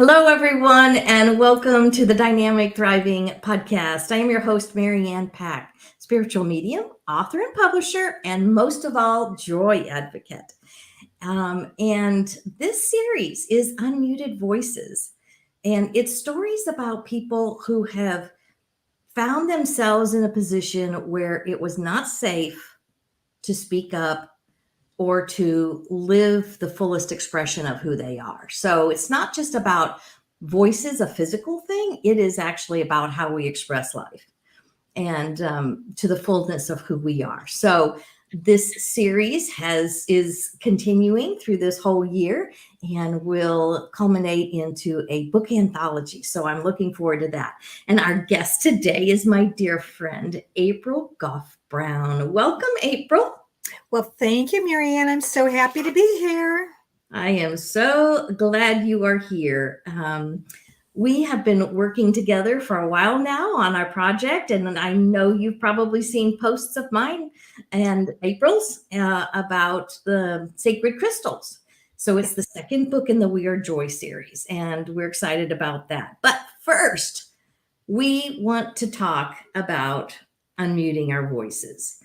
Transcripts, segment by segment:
Hello, everyone, and welcome to the Dynamic Thriving Podcast. I am your host, Marianne Pack, spiritual medium, author and publisher, and most of all, joy advocate. And this series is Unmuted Voices, and it's stories about people who have found themselves in a position where it was not safe to speak up or to live the fullest expression of who they are. So it's not just about voices, a physical thing. It is actually about how we express life and to the fullness of who we are. So this series is continuing through this whole year and will culminate into a book anthology. So I'm looking forward to that. And our guest today is my dear friend, April Goff Brown. Welcome, April. Well, thank you, Marianne. I'm so happy to be here. I am so glad you are here. We have been working together for a while now on our project, and I know you've probably seen posts of mine and April's about the sacred crystals. So it's the second book in the We Are Joy series, and we're excited about that. But first, we want to talk about unmuting our voices.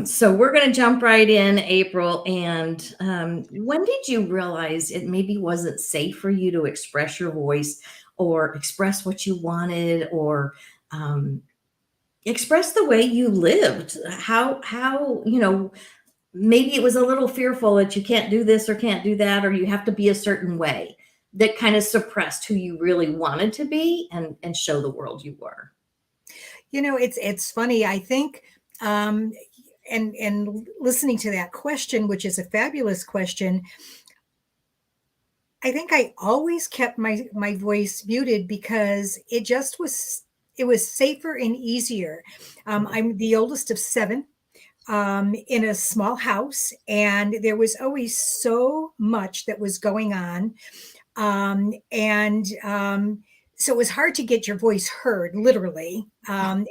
So we're going to jump right in, April. And when did you realize it maybe wasn't safe for you to express your voice or express what you wanted or express the way you lived? How, maybe it was a little fearful that you can't do this or can't do that, or you have to be a certain way that kind of suppressed who you really wanted to be and show the world you were. It's funny. I think, and listening to that question, which is a fabulous question, I think I always kept my voice muted because it was safer and easier. I'm the oldest of seven in a small house, and there was always so much that was going on. So it was hard to get your voice heard, literally. And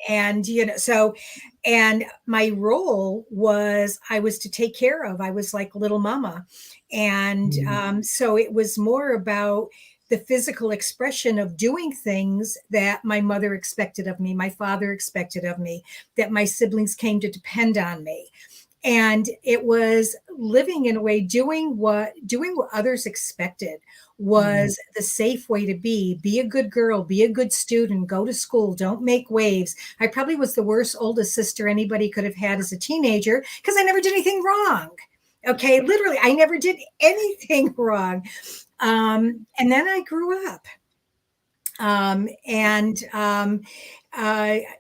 my role was I was to take care of. I was like little mama. And so it was more about the physical expression of doing things that my mother expected of me, my father expected of me, that my siblings came to depend on me. And it was living in a way, doing what others expected was the safe way to be a good girl, be a good student, go to school, don't make waves. I probably was the worst oldest sister anybody could have had as a teenager because I never did anything wrong. Okay, literally, I never did anything wrong. And then I grew up.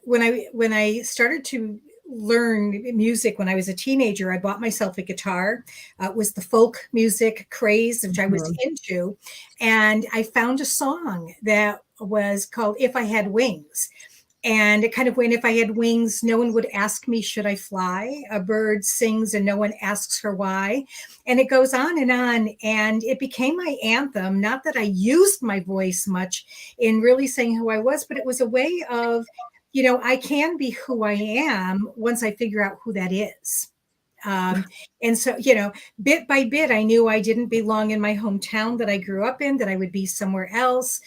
When I started to learn music when I was a teenager, I bought myself a guitar. It was the folk music craze, which I was into. And I found a song that was called If I Had Wings. And it kind of went, if I had wings, no one would ask me, should I fly? A bird sings and no one asks her why. And it goes on. And it became my anthem. Not that I used my voice much in really saying who I was, but it was a way of, I can be who I am once I figure out who that is. And so, bit by bit, I knew I didn't belong in my hometown that I grew up in, that I would be somewhere else.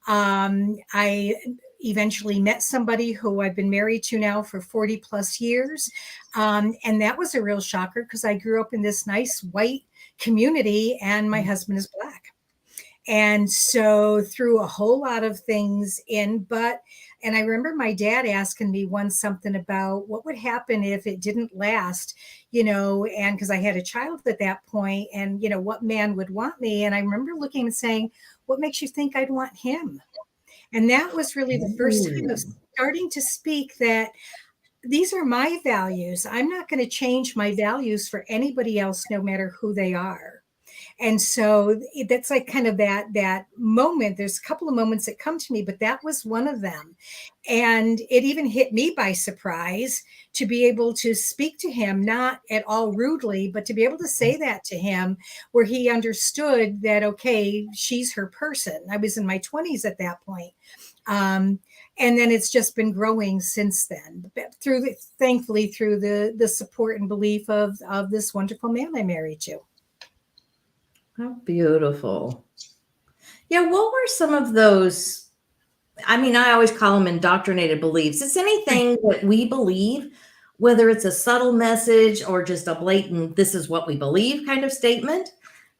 I eventually met somebody who I've been married to now for 40 plus years. And that was a real shocker because I grew up in this nice white community and my husband is Black. And so through a whole lot of things and I remember my dad asking me once something about what would happen if it didn't last, and because I had a child at that point and, what man would want me. And I remember looking and saying, what makes you think I'd want him? And that was really the first time of starting to speak that these are my values. I'm not going to change my values for anybody else, no matter who they are. And so that's like kind of that moment. There's a couple of moments that come to me, but that was one of them. And it even hit me by surprise to be able to speak to him, not at all rudely, but to be able to say that to him where he understood that, okay, she's her person. I was in my 20s at that point. And then it's just been growing since then, thankfully through the support and belief of this wonderful man I married to. How beautiful. Yeah, what were some of those? I mean, I always call them indoctrinated beliefs. It's Right. anything that we believe, whether it's a subtle message or just a blatant, this is what we believe kind of statement.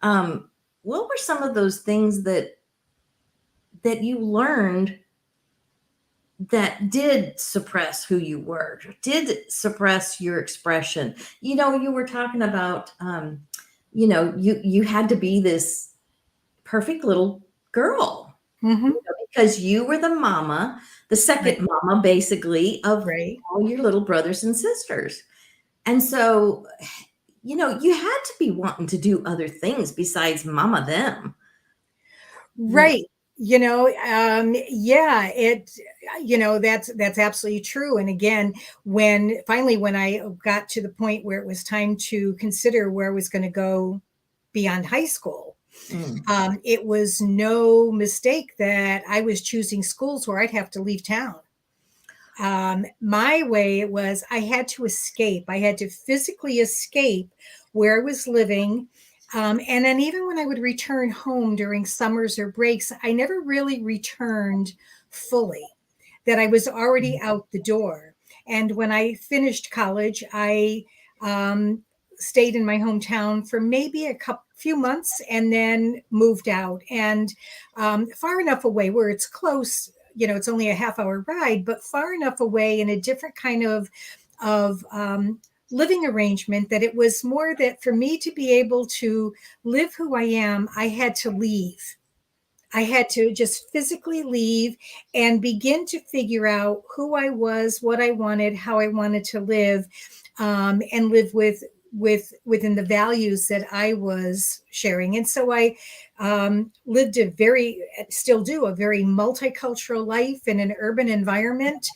Um, what were some of those things that you learned that did suppress who you were, did suppress your expression? You were talking about, you had to be this perfect little girl, Hmm. because you were the mama, the Right. second mama, basically, of Right. all your little brothers and sisters. And so, you had to be wanting to do other things besides mama them. You Right. Yeah, that's absolutely true. And again, when I got to the point where it was time to consider where I was going to go beyond high school, mm, it was no mistake that I was choosing schools where I'd have to leave town. My way it was I had to escape. I had to physically escape where I was living. And then even when I would return home during summers or breaks, I never really returned fully, that I was already out the door. And when I finished college, I stayed in my hometown for maybe few months and then moved out, and far enough away where it's close. It's only a half-hour ride, but far enough away in a different kind of living arrangement, that it was more that for me to be able to live who I am, I had to leave. I had to just physically leave and begin to figure out who I was, what I wanted, how I wanted to live, and live within the values that I was sharing. And so I lived still do a very multicultural life in an urban environment.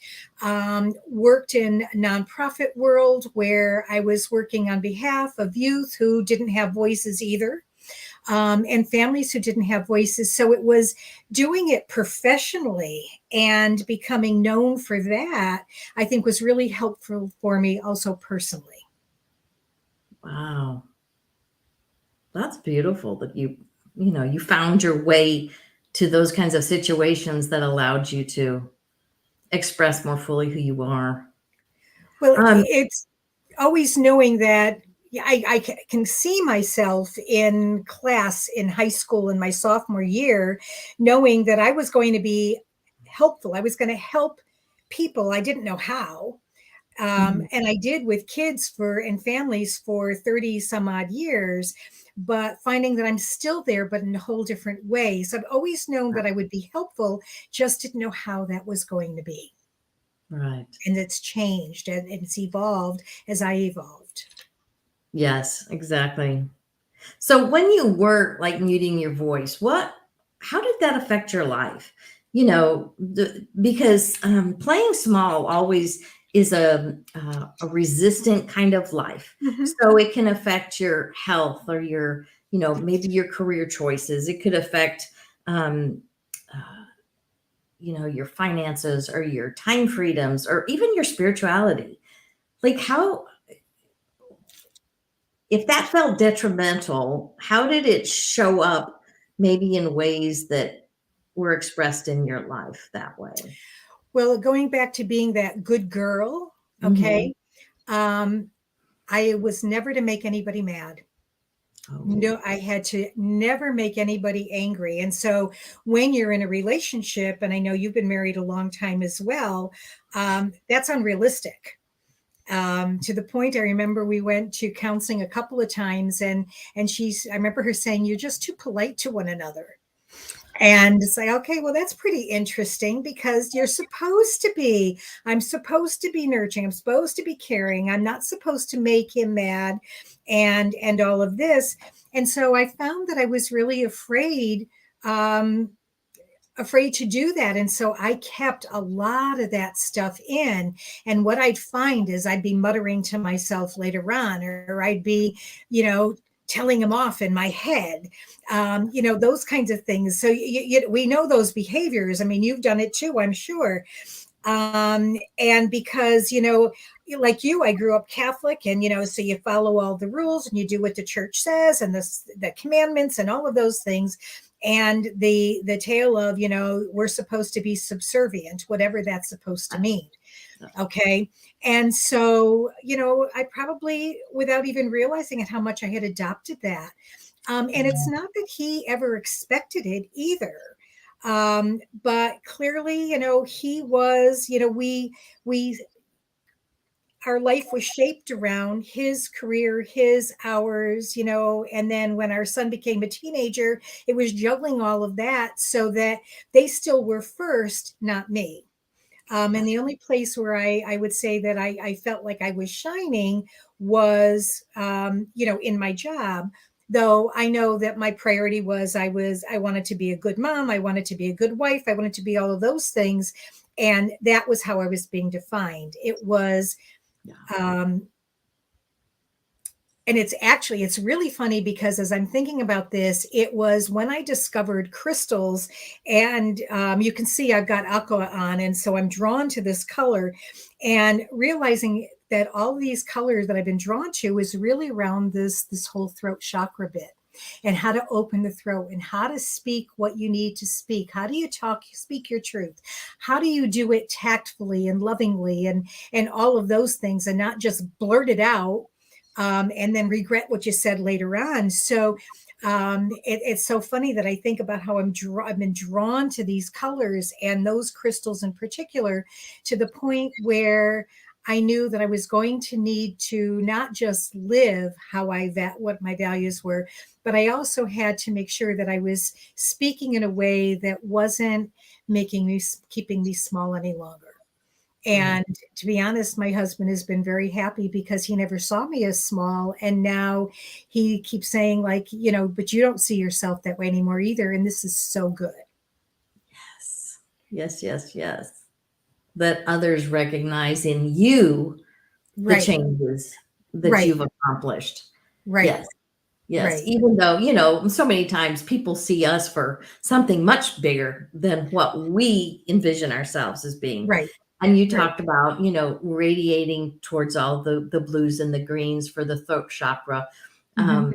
Worked in nonprofit world where I was working on behalf of youth who didn't have voices either, and families who didn't have voices. So it was doing it professionally and becoming known for that, I think, was really helpful for me also personally. wow, that's beautiful that you found your way to those kinds of situations that allowed you to express more fully who you are. Well, Um, it's always knowing that, yeah, can see myself in class in high school in my sophomore year, knowing that I was going to be helpful. I was going to help people. I didn't know how. mhm, And I did with kids and families for 30 some odd years, but finding that I'm still there, but in a whole different way. So I've always known that I would be helpful, just didn't know how that was going to be. right. And it's changed and it's evolved as I evolved. Yes, exactly. So when you were like muting your voice, how did that affect your life? Because playing small always is a resistant kind of life. Mhm. So it can affect your health or maybe your career choices. It could affect, um, uh, your finances or your time freedoms or even your spirituality. Like if that felt detrimental, how did it show up maybe in ways that were expressed in your life that way? Well, going back to being that good girl, Mhm. okay, um, I was never to make anybody mad. Oh, No, I had to never make anybody angry. And so when you're in a relationship, and I know you've been married a long time as well, that's unrealistic. To the point, I remember we went to counseling a couple of times, and I remember her saying, "You're just too polite to one another." And it's like, okay, well, that's pretty interesting because I'm supposed to be nurturing. I'm supposed to be caring. I'm not supposed to make him mad and all of this. And so I found that I was really um, afraid to do that. And so I kept a lot of that stuff in. And what I'd find is I'd be muttering to myself later on, or I'd be, you know, telling him off in my head, those kinds of things. So we know those behaviors. I mean, you've done it too, I'm sure. And because, like you, I grew up Catholic, and, so you follow all the rules and you do what the church says and the commandments and all of those things. and the tale of, we're supposed to be subservient, whatever that's supposed to mean. Okay. And so, I probably, without even realizing it, how much I had adopted that. And it's not that he ever expected it either. But clearly, he was, we, our life was shaped around his career, ours, and then when our son became a teenager, it was juggling all of that so that they still were first, not me. And the only place where I would say that I felt like I was shining was, in my job. Though I know that my priority was I wanted to be a good mom. I wanted to be a good wife. I wanted to be all of those things. And that was how I was being defined. It was, and it's really funny because as I'm thinking about this, it was when I discovered crystals, and you can see I've got aqua on, and so I'm drawn to this color, and realizing that all these colors that I've been drawn to is really around this whole throat chakra bit, and how to open the throat, and how to speak what you need to speak. How do you speak your truth? How do you do it tactfully and lovingly, and all of those things, and not just blurt it out, and then regret what you said later on. So it's so funny that I think about how I've been drawn to these colors and those crystals in particular, to the point where I knew that I was going to need to not just live what my values were, but I also had to make sure that I was speaking in a way that wasn't keeping me small any longer. And to be honest, my husband has been very happy because he never saw me as small. And now he keeps saying, like, but you don't see yourself that way anymore either. And this is so good. Yes. That others recognize in you the changes that you've accomplished. Right. Yes. Right. Even though, so many times people see us for something much bigger than what we envision ourselves as being. Right. And you talked about, radiating towards all the blues and the greens for the throat chakra. And,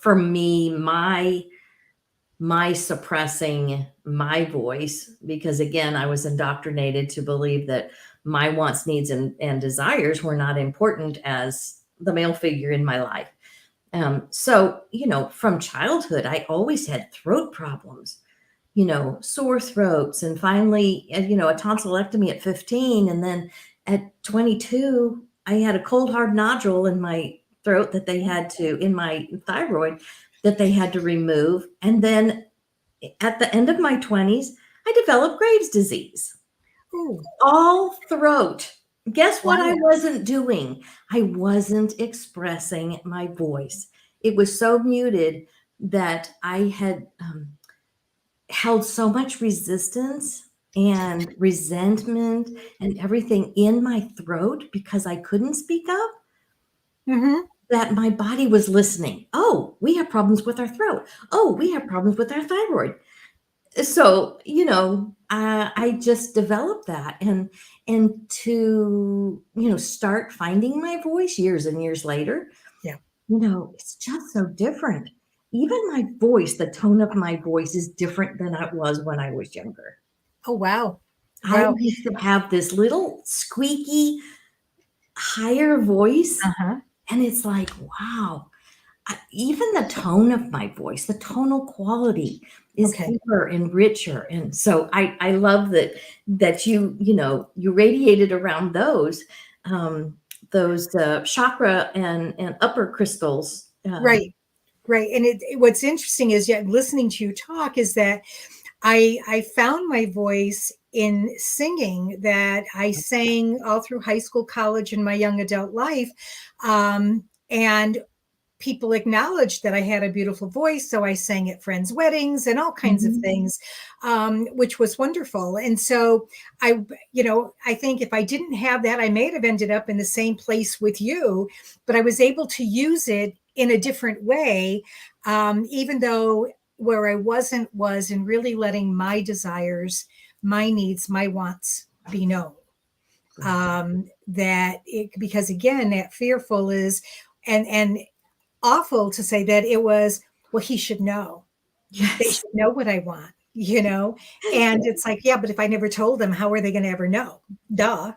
for me, my suppressing my voice, because again, I was indoctrinated to believe that my wants, needs, and desires were not important as the male figure in my life. So, from childhood, I always had throat problems. Sore throats, and finally, a tonsillectomy at 15. And then at 22, I had a cold, hard nodule in my throat in my thyroid that they had to remove. And then at the end of my 20s, I developed Graves' disease. Ooh. All throat. Guess what I wasn't doing? I wasn't expressing my voice. It was so muted that I had held so much resistance and resentment and everything in my throat because I couldn't speak up, that my body was listening. Oh, we have problems with our throat. Oh, we have problems with our thyroid. So, I just developed that, and to, start finding my voice years and years later, it's just so different. Even my voice, the tone of my voice is different than it was when I was younger. Oh, wow. I used to have this little squeaky, higher voice. And it's like, wow, even the tone of my voice, the tonal quality is deeper and richer. And so I love that you radiated around those chakra and upper crystals. Right. And what's interesting is, listening to you talk, is that I found my voice in singing, that I sang all through high school, college, and my young adult life. And people acknowledged that I had a beautiful voice. So I sang at friends' weddings and all kinds of things, which was wonderful. And so I think if I didn't have that, I may have ended up in the same place with you, but I was able to use it in a different way, even though where I wasn't was in really letting my desires, my needs, my wants be known. Because again, that fearful is, and awful to say that it was, well, he should know. They Yes. should know what I want, And it's like, yeah, but if I never told them, how are they going to ever know? Duh.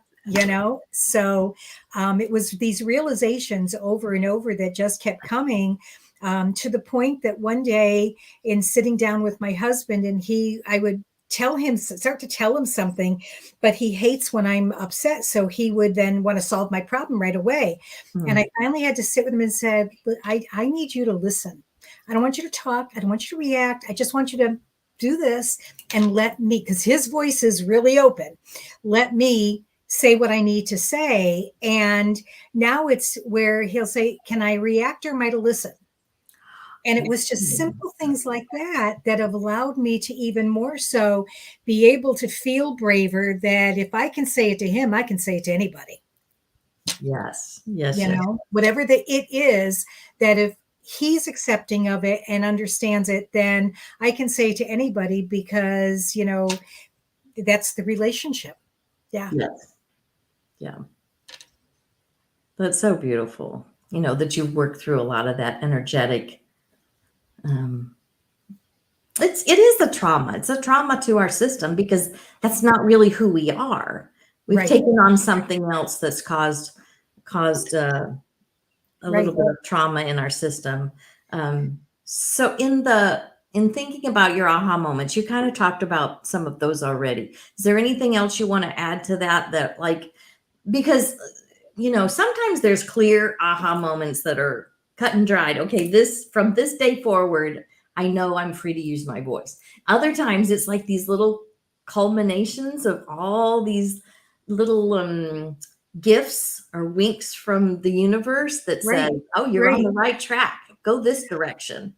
So it was these realizations over and over that just kept coming, to the point that one day, in sitting down with my husband, and I would start to tell him something, but he hates when I'm upset. So he would then want to solve my problem right away. And I finally had to sit with him and said, I need you to listen. I don't want you to talk. I don't want you to react. I just want you to do this and let me, because his voice is really open. Let me say what I need to say. And now it's where he'll say, can I react or am I to listen? And it was just simple things like that that have allowed me to even more so be able to feel braver, that if I can say it to him, I can say it to anybody. Yes. Yes. Whatever it is, that if he's accepting of it and understands it, then I can say to anybody, because, that's the relationship. Yeah. Yes. Yeah. That's so beautiful, that you've worked through a lot of that energetic. It is a trauma. It's a trauma to our system, because that's not really who we are. We've Right. taken on something else that's caused a little bit of trauma in our system. So in thinking about your aha moments, you kind of talked about some of those already. Is there anything else you want to add to that, because sometimes there's clear aha moments that are cut and dried. Okay, from this day forward, I know I'm free to use my voice. Other times it's like these little culminations of all these little gifts or winks from the universe that says, oh, you're on the right track. Go this direction.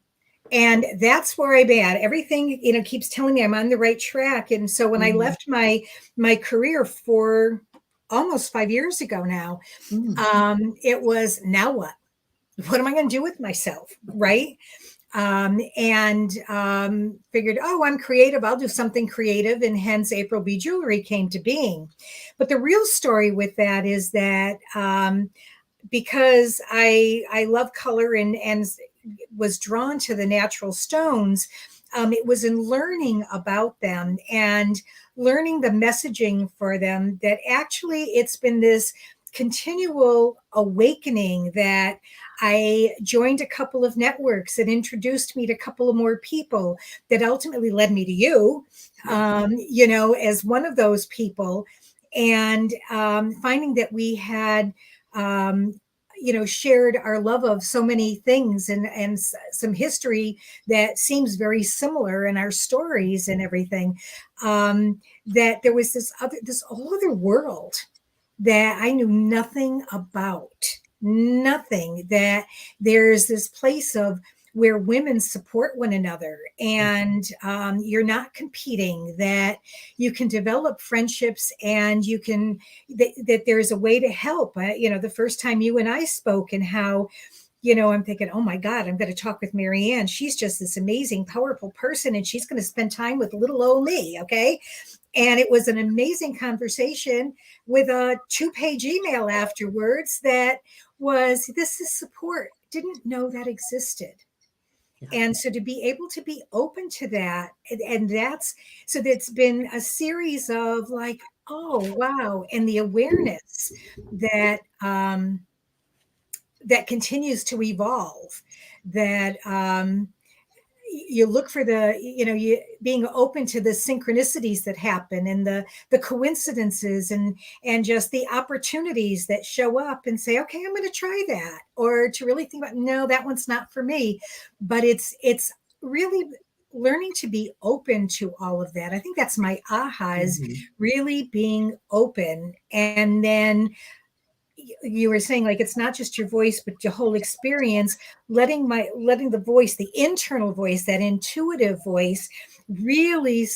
And that's where I'm at. Everything, keeps telling me I'm on the right track. And so when I left my career for almost 5 years ago now, it was, now what? What am I going to do with myself? Right. And figured, oh, I'm creative. I'll do something creative. And hence April B. Jewelry came to being. But the real story with that is that because I love color and was drawn to the natural stones, it was in learning about them and learning the messaging for them that actually it's been this continual awakening, that I joined a couple of networks that introduced me to a couple of more people that ultimately led me to you, as one of those people. And finding that we had, shared our love of so many things and some history that seems very similar in our stories and everything, that there was this whole other world that I knew nothing about, that there's this place of where women support one another, and you're not competing, that you can develop friendships, and you can, that there's a way to help. The first time you and I spoke, and how, I'm thinking, oh my God, I'm going to talk with Marianne. She's just this amazing, powerful person, and she's going to spend time with little old me. Okay. And it was an amazing conversation with a 2-page email afterwards that was, this is support. Didn't know that existed. Yeah. And so to be able to be open to that, and that's been a series of like, oh, wow. And the awareness that, that continues to evolve, that, you look for you being open to the synchronicities that happen, and the coincidences, and just the opportunities that show up, and say, okay, I'm going to try that, or to really think about, no, that one's not for me. But it's really learning to be open to all of that. I think that's my aha, is really being open. And then you were saying, like, it's not just your voice, but your whole experience, letting the voice, the internal voice, that intuitive voice, really,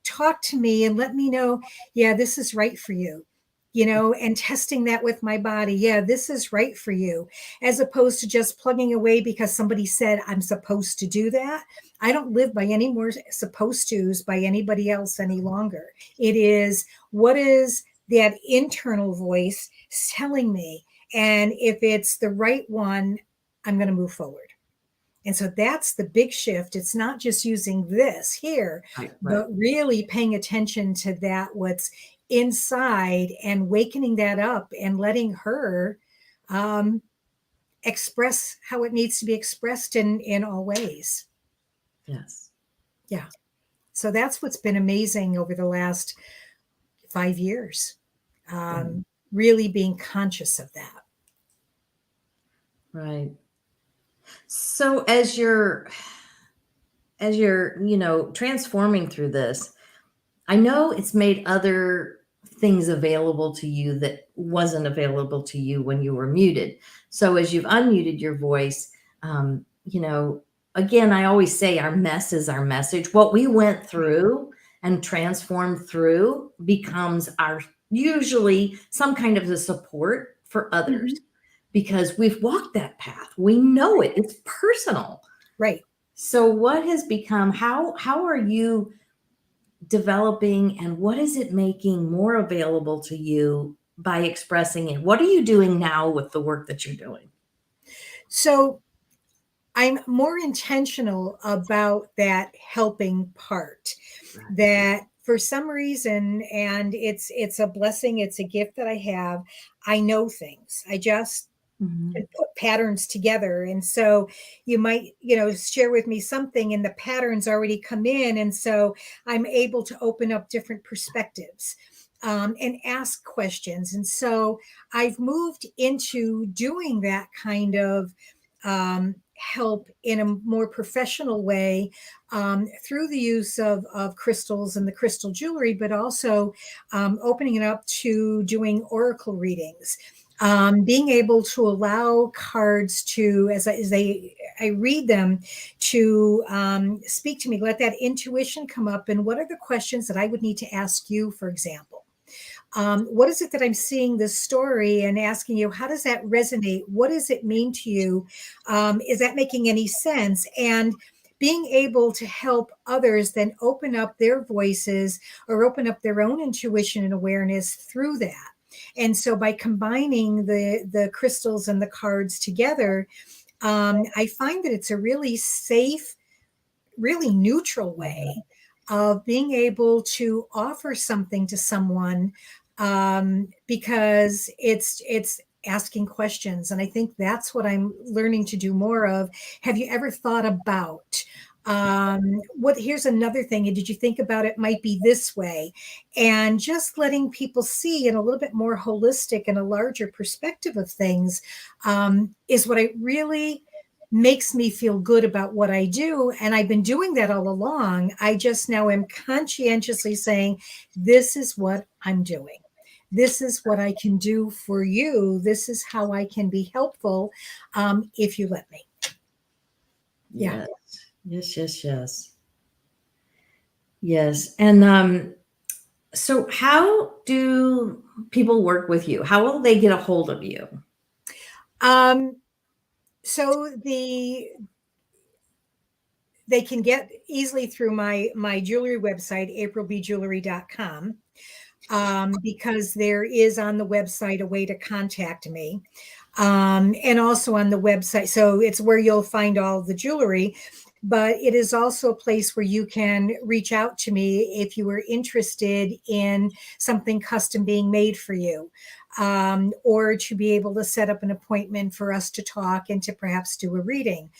talk to me and let me know, yeah, this is right for you, and testing that with my body. Yeah, this is right for you, as opposed to just plugging away because somebody said I'm supposed to do that. I don't live by any more supposed to's by anybody else any longer. It is, what is that internal voice telling me? And if it's the right one, I'm going to move forward. And so that's the big shift. It's not just using this here, Right. but really paying attention to that, what's inside, and wakening that up and letting her express how it needs to be expressed in all ways. Yes. Yeah. So that's what's been amazing over the last 5 years. Really being conscious of that. Right. So as you're transforming through this, I know it's made other things available to you that wasn't available to you when you were muted. So as you've unmuted your voice, again, I always say our mess is our message. What we went through and transformed through becomes our usually some kind of a support for others, because we've walked that path. We know it. It's personal. Right. So what has become, how are you developing, and what is it making more available to you by expressing it? What are you doing now with the work that you're doing? So I'm more intentional about that helping part. Right. That for some reason, and it's a blessing, it's a gift that I have, I know things. I just can put patterns together. And so you might, share with me something and the patterns already come in. And so I'm able to open up different perspectives and ask questions. And so I've moved into doing that kind of help in a more professional way through the use of crystals and the crystal jewelry, but also opening it up to doing oracle readings. Being able to allow cards to, as I read them, to speak to me, let that intuition come up. And what are the questions that I would need to ask you, for example? What is it that I'm seeing this story and asking you, how does that resonate? What does it mean to you? Is that making any sense? And being able to help others then open up their voices or open up their own intuition and awareness through that. And so by combining the crystals and the cards together, I find that it's a really safe, really neutral way of being able to offer something to someone, because it's asking questions. And I think that's what I'm learning to do more of. Have you ever thought about here's another thing, and did you think about it might be this way? And just letting people see in a little bit more holistic and a larger perspective of things is what I really makes me feel good about what I do. And I've been doing that all along. I just now am conscientiously saying, this is what I'm doing. This is what I can do for you. This is how I can be helpful if you let me. Yeah. Yes. And so how do people work with you? How will they get a hold of you? So they can get easily through my jewelry website, aprilbjewelry.com, because there is on the website a way to contact me. And also on the website. So it's where you'll find all the jewelry, but it is also a place where you can reach out to me if you are interested in something custom being made for you, or to be able to set up an appointment for us to talk and to perhaps do a reading.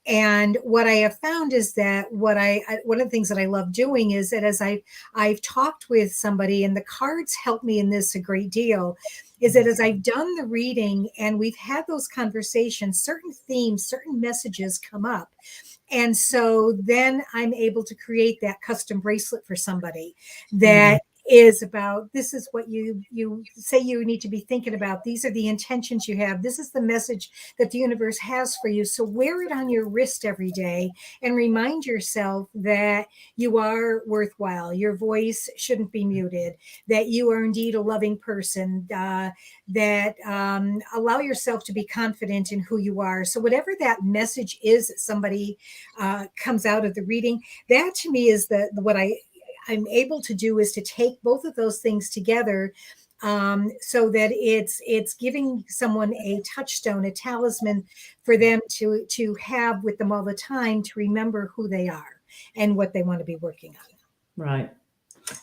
And what I have found is that one of the things that I love doing is that as I've talked with somebody, and the cards help me in this a great deal, is that as I've done the reading and we've had those conversations, certain themes, certain messages come up. And so then I'm able to create that custom bracelet for somebody that is about, this is what you say you need to be thinking about. These are the intentions you have. This is the message that the universe has for you. So wear it on your wrist every day and remind yourself that you are worthwhile. Your voice shouldn't be muted, that you are indeed a loving person, that allow yourself to be confident in who you are. So whatever that message is that somebody comes out of the reading, that to me is what I'm able to do, is to take both of those things together so that it's giving someone a touchstone, a talisman for them to have with them all the time to remember who they are and what they want to be working on. Right.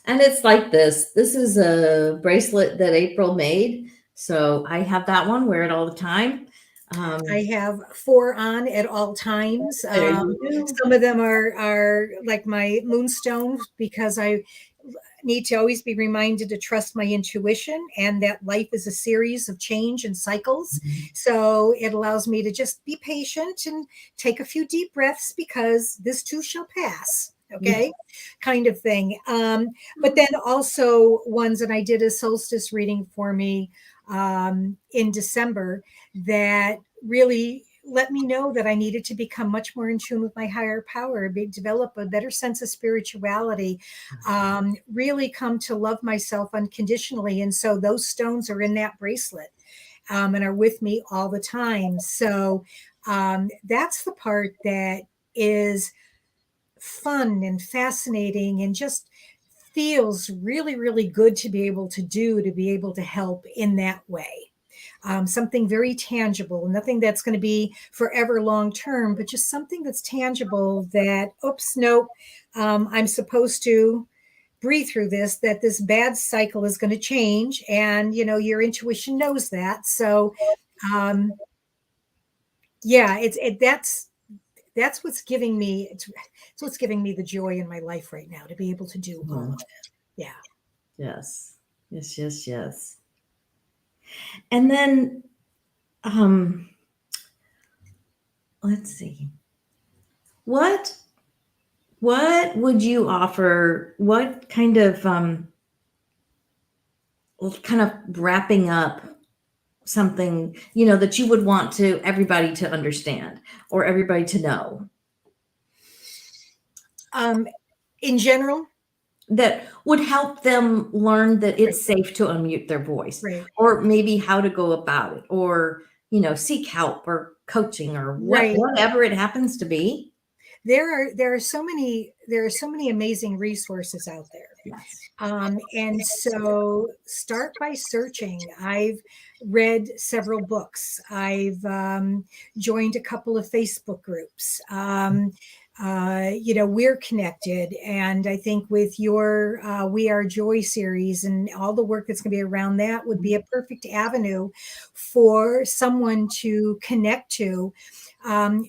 And it's like this. This is a bracelet that April made. So I have that one, wear it all the time. I have 4 on at all times. There you go. Some of them are like my moonstone, because I need to always be reminded to trust my intuition and that life is a series of change and cycles. So it allows me to just be patient and take a few deep breaths, because this too shall pass. Okay, kind of thing. But then also ones, and I did a solstice reading for me in December that really let me know that I needed to become much more in tune with my higher power, develop a better sense of spirituality, really come to love myself unconditionally. And so those stones are in that bracelet and are with me all the time. So that's the part that is fun and fascinating and just feels really, really good to be able to do, to be able to help in that way. Something very tangible, nothing that's going to be forever long term, but just something that's tangible that, oops, no, I'm supposed to breathe through this, that this bad cycle is going to change. And, you know, your intuition knows that. So, yeah, that's what's giving me, it's what's giving me the joy in my life right now, to be able to do all of that. Yeah. Yes. Yes, yes, yes. And then let's see. What would you offer? What kind of wrapping up something, that you would want to everybody to understand or everybody to know? In general, that would help them learn that it's right, safe to unmute their voice, right, or maybe how to go about it, or seek help or coaching or right. whatever it happens to be. There are so many amazing resources out there. Yes. And so start by searching. I've read several books. I've joined a couple of Facebook groups. We're connected. And I think with your We Are Joy series and all the work that's going to be around that would be a perfect avenue for someone to connect to. And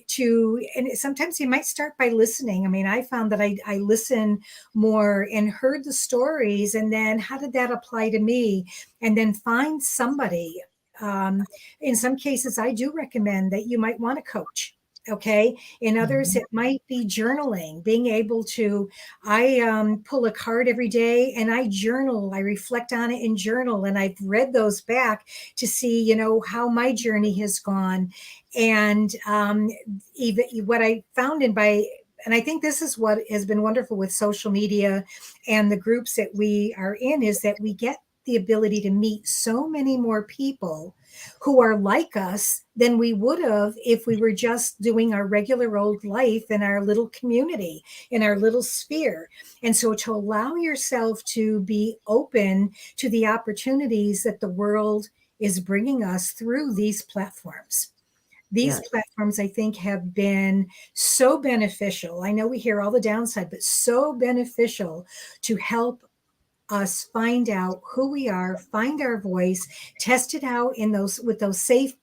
sometimes you might start by listening. I mean, I found that I listen more and heard the stories, and then how did that apply to me? And then find somebody. In some cases, I do recommend that you might want a coach. Okay. In others, it might be journaling, being able to, I pull a card every day and I journal, I reflect on it and journal. And I've read those back to see, how my journey has gone. And even what I found and I think this is what has been wonderful with social media and the groups that we are in, is that we get the ability to meet so many more people who are like us than we would have if we were just doing our regular old life in our little community, in our little sphere. And so to allow yourself to be open to the opportunities that the world is bringing us through these platforms. These platforms, I think, have been so beneficial. I know we hear all the downside, but so beneficial to help us find out who we are, find our voice, test it out with those safe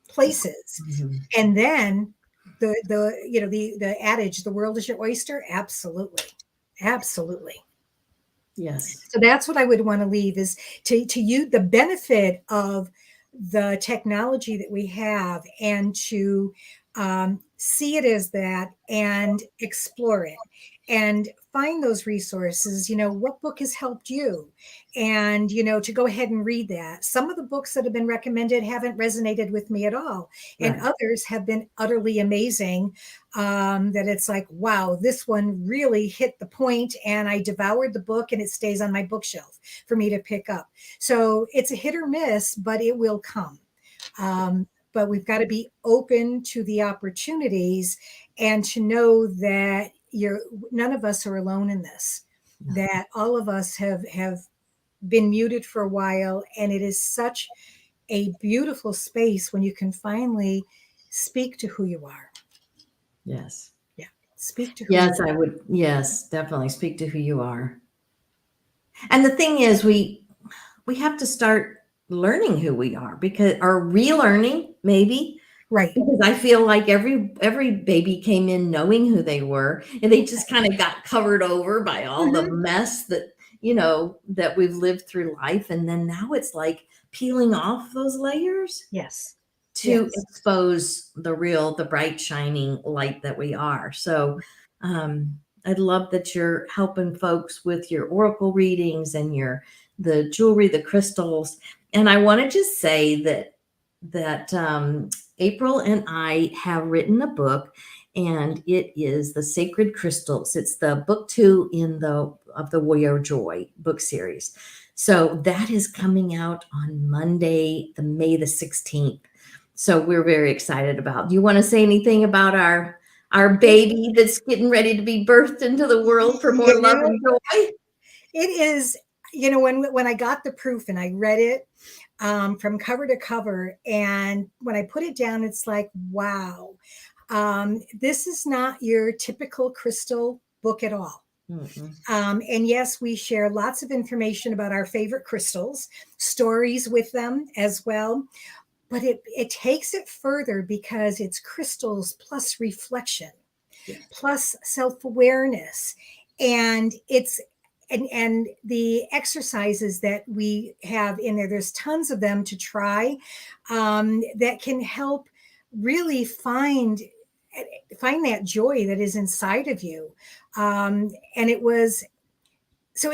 places. Mm-hmm. And then the adage, the world is your oyster. Absolutely. Absolutely. Yes. So that's what I would want to leave, is to you the benefit of the technology that we have, and to see it as that and explore it and find those resources. What book has helped you, and to go ahead and read that. Some of the books that have been recommended haven't resonated with me at all, and others have been utterly amazing, that it's like, wow, this one really hit the point, and I devoured the book and it stays on my bookshelf for me to pick up. So it's a hit or miss, but it will come. But we've got to be open to the opportunities and to know that none of us are alone in this, that all of us have been muted for a while, and it is such a beautiful space when you can finally speak to who you are. Yes. Yeah, speak to who you Yes, are. I would. Yes, definitely speak to who you are. And the thing is, we have to start learning who we are, because, or relearning maybe, Right. because I feel like every baby came in knowing who they were, and they just kind of got covered over by all the Mhm. mess that, you know, that we've lived through life. And then now it's like peeling off those layers Yes. to Yes. expose the bright, shining light that we are. So, I'd love that you're helping folks with your oracle readings and the jewelry, the crystals. And I want to just say that April and I have written a book, and it is the Sacred Crystals. It's the book 2 in the Warrior Joy book series. So that is coming out on Monday, the May the 16th. So we're very excited about. Do you want to say anything about our baby that's getting ready to be birthed into the world for more love Yeah, and joy? it is, when I got the proof and I read it from cover to cover, and when I put it down, it's like, wow, this is not your typical crystal book at all. Mm-mm. And yes, we share lots of information about our favorite crystals, stories with them as well. But it takes it further, because it's crystals plus reflection, Yes. plus self-awareness, and and the exercises that we have in there, there's tons of them to try, that can help really find that joy that is inside of you. And it was so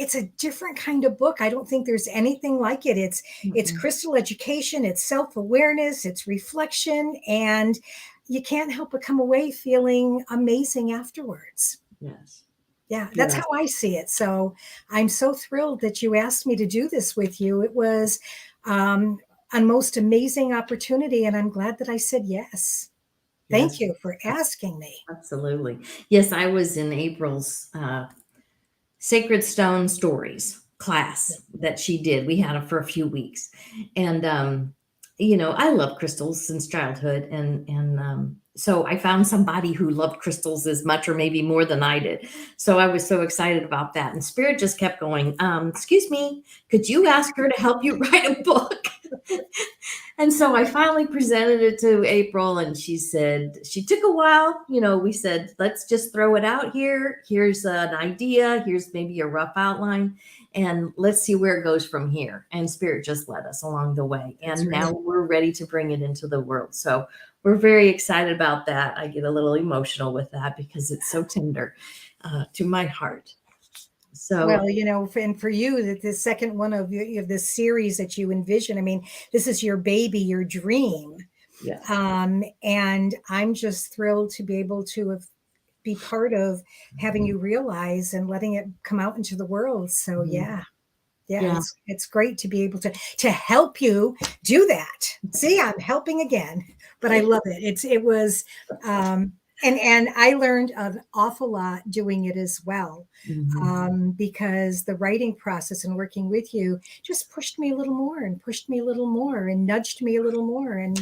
it's a different kind of book. I don't think there's anything like it. It's Mm-mm. crystal education, it's self-awareness, it's reflection, and you can't help but come away feeling amazing afterwards. Yes. Yeah, that's Yes. how I see it. So I'm so thrilled that you asked me to do this with you. It was a most amazing opportunity, and I'm glad that I said yes. Thank Yes. you for asking me. Absolutely. Yes, I was in April's Sacred Stone Stories class that she did. We had it for a few weeks. And I love crystals since childhood, and so I found somebody who loved crystals as much or maybe more than I did. So I was so excited about that. And Spirit just kept going, excuse me, could you ask her to help you write a book? And so I finally presented it to April, and she said, she took a while. We said, let's just throw it out here. Here's an idea. Here's maybe a rough outline, and let's see where it goes from here. And Spirit just led us along the way. That's And right. now we're ready to bring it into the world. So we're very excited about that. I get a little emotional with that because it's so tender to my heart. So, Well, and for you, that the second one of this series that you envision, I mean, this is your baby, your dream. yes. And I'm just thrilled to be able to be part of having you realize and letting it come out into the world. So Mhm. yeah, Yeah. it's great to be able to help you do that. See, I'm helping again, but I love it. It was, and I learned an awful lot doing it as well, Mhm. because the writing process and working with you just pushed me a little more and pushed me a little more and nudged me a little more, and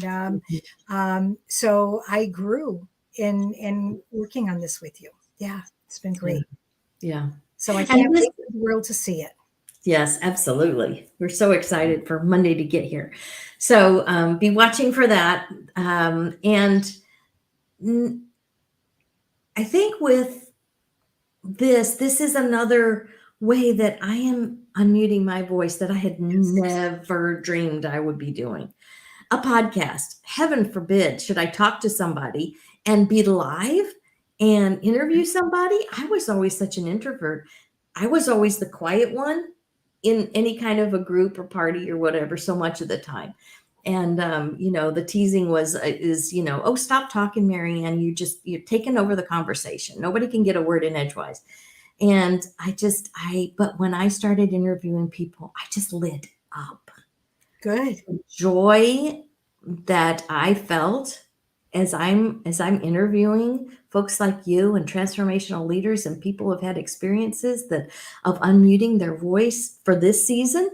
so I grew in working on this with you. Yeah, it's been Yeah. great. Yeah. So I And can't this wait for the world to see it. Yes, absolutely. We're so excited for Monday to get here. So be watching for that. And I think with this is another way that I am unmuting my voice that I had never dreamed I would be doing. A podcast. Heaven forbid, should I talk to somebody and be live and interview somebody? I was always such an introvert. I was always the quiet one in any kind of a group or party or whatever, so much of the time. And the teasing is, oh, stop talking, Marianne. You're taking over the conversation. Nobody can get a word in edgewise. And but when I started interviewing people, I just lit up. Good. Joy that I felt as I'm interviewing folks like you and transformational leaders and people who have had experiences that of unmuting their voice for this season,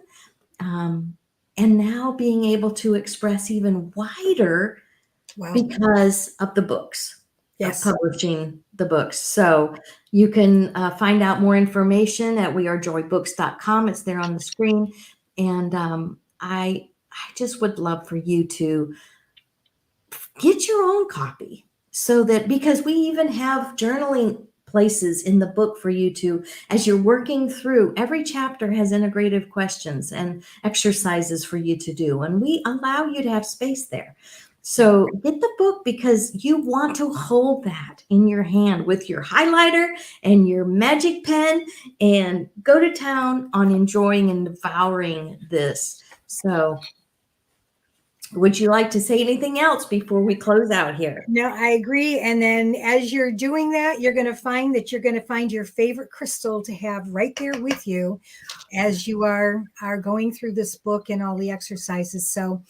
and now being able to express even wider Wow. because of the books, Yes. of publishing the books. So you can find out more information at wearejoybooks.com. It's there on the screen. And I just would love for you to get your own copy, so that, because we even have journaling places in the book for you to, as you're working through, every chapter has integrative questions and exercises for you to do, and we allow you to have space there. So get the book, because you want to hold that in your hand with your highlighter and your magic pen and go to town on enjoying and devouring this. So would you like to say anything else before we close out here? No, I agree. And then as you're doing that, you're going to find that you're going to find your favorite crystal to have right there with you as you are going through this book and all the exercises. So,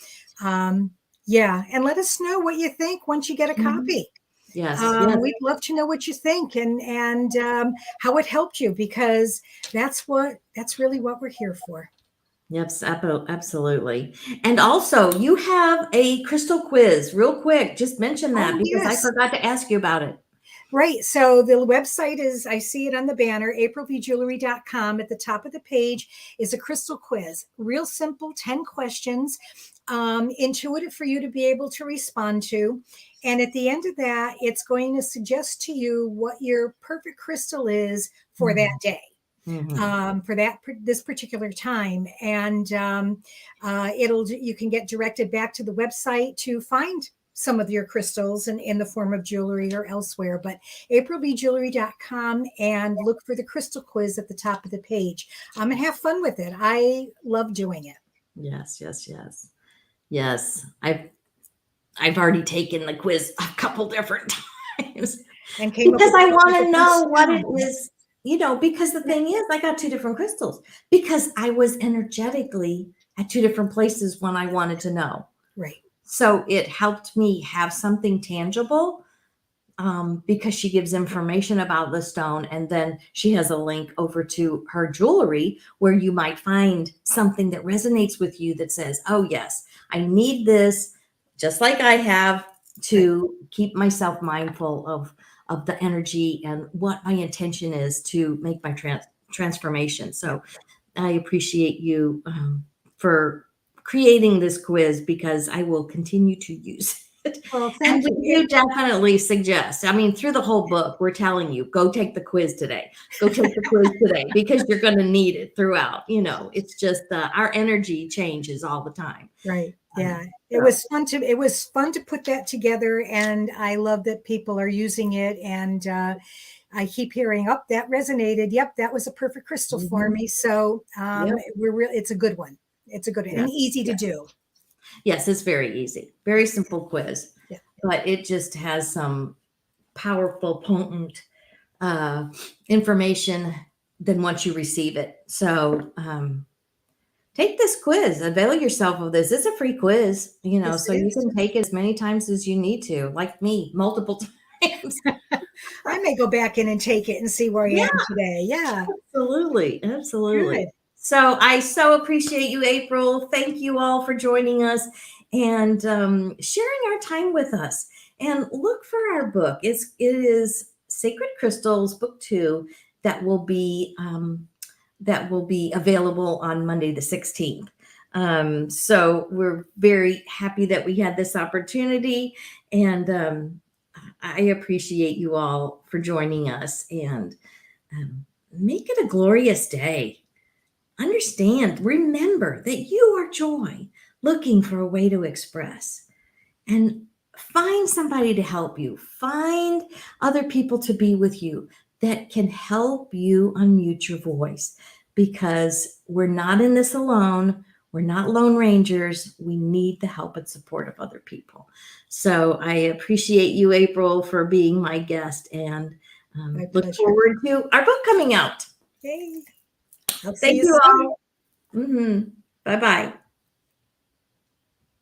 yeah. And let us know what you think once you get a copy. Yes. We'd love to know what you think and how it helped you, because that's really what we're here for. Yes, absolutely. And also, you have a crystal quiz. Real quick, just mention that, because I forgot to ask you about it. Right. So the website is, I see it on the banner, aprilvjewelry.com. At the top of the page is a crystal quiz. Real simple, 10 questions, intuitive for you to be able to respond to. And at the end of that, it's going to suggest to you what your perfect crystal is for that day. For this particular time, and you can get directed back to the website to find some of your crystals in the form of jewelry or elsewhere. But aprilvjewelry.com, and look for the crystal quiz at the top of the page. And have fun with it. I love doing it. Yes. I've already taken the quiz a couple different times, and came because up with I want to know what it is. Because the thing is, I got two different crystals because I was energetically at two different places when I wanted to know. Right. So it helped me have something tangible, because she gives information about the stone, and then she has a link over to her jewelry where you might find something that resonates with you that says, oh yes, I need this, just like I have, to keep myself mindful of the energy and what my intention is to make my transformation. So I appreciate you for creating this quiz, because I will continue to use it. Well, And thank you. we do definitely suggest, through the whole book, we're telling you, go take the quiz today. Go take the quiz today, because you're going to need it throughout. It's just our energy changes all the time. Right. Yeah. It was fun to put that together, and I love that people are using it, and I keep hearing, that resonated. Yep, that was a perfect crystal for me. So it's a good one. It's a good one, and easy to do. Yes, it's very easy. Very simple quiz. Yeah. But it just has some powerful, potent information then once you receive it. So take this quiz, avail yourself of this. It's a free quiz, so you can take it as many times as you need to, like me, multiple times. I may go back in and take it and see where I am today. Yeah, absolutely. Good. So I so appreciate you, April. Thank you all for joining us and sharing our time with us. And look for our book. It is Sacred Crystals, Book 2, that will be available on Monday the 16th. So we're very happy that we had this opportunity, and I appreciate you all for joining us, and make it a glorious day. Remember that you are joy, looking for a way to express, and find somebody to help you. Find other people to be with you that can help you unmute your voice, because we're not in this alone. We're not lone rangers. We need the help and support of other people. So I appreciate you, April, for being my guest, and look forward to our book coming out. Yay. Thank you all. Bye-bye.